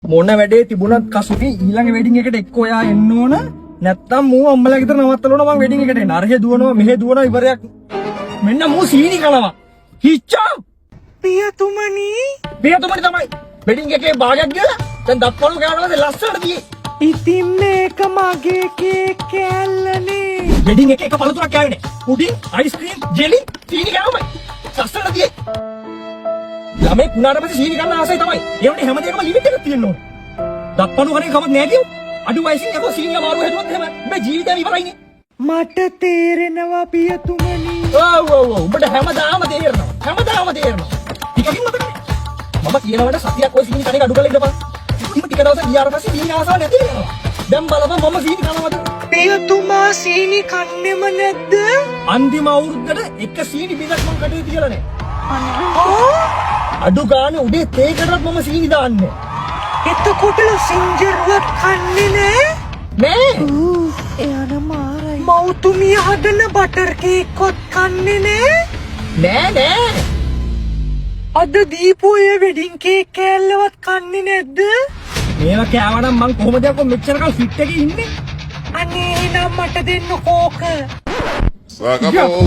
මොන වැඩේ තිබුණත් කසුටි ඊළඟ වෙඩින් එකට එක්ක ඔයා එන්න ඕන. නැත්තම් මූ අම්මලා ගෙදර නවත්තලා මම වෙඩින් එකට එන්න. අරහෙ දුවනවා මෙහෙ දුවනවා ඉවරයක්. මෙන්න මූ සීනි කනවා. හිච්චා. පියතුමනි තමයි. වෙඩින් එකේ භාගයක් ගිහලා දැන් දත්පොළ ගානවලද ලස්සනට දියේ. ඉතින් මේක මගේ කේක් කෑල්ලනේ. වෙඩින් එකේ එක පළතුරක් කෑවේ නෑ. පුඩින්, අයිස්ක්‍රීම්, ජෙලි, සීනි කෑවමයි. ලස්සනට දියේ. ළමයි කුණාට පස්සේ සීනි ගන්න ආසයි තමයි. ඒ වගේ හැම දෙයකම ලිමිට් එකක් තියෙන්න ඕනේ. දත්පොළ කන්නේ කමක් නෑ කියෝ. අඩු වයසින් යකෝ සීනි අමාරු හැදුවොත් එහෙම මේ ජීවිතේම ඉවරයිනේ. මට තේරෙනවා පියතුමනි. ඔව්. උඹට හැමදාම තේරෙනවා. ටිකකින් මතකනේ. මම කියනවට සතියක් ඔය සීනි කණේ අඩු කරලා ඉඳපන්. ඉතින් ටික දවසක් ගියාට පස්සේ සීනි ආසාව නැති වෙනවා. දැන් බලපන් මම සීනි කනවද? පියතුමා සීනි කන්නේම නැද්ද? අන්තිම අවුරුද්දට එක සීනි බිඳක් මම කටේ තියලා නෑ. අඩු ගානේ උදේ තේකටවත් මම සීනි දාන්නේ. එතකොට සිංජර්වත් කන්නේ නෑ. එයාන මාරයි. මෞතුමිය හදන බටර් කේක්වත් කන්නේ නෑ. අද දීපු ඒ වෙඩින් කේක් කෑල්ලවත් කන්නේ නැද්ද? මේවා කෑවනම් මං කොහොමද යකෝ මෙච්චරකල් ෆිට් එකේ ඉන්නේ? අනේ නම් මට දෙන්න කෝක. Sacabou.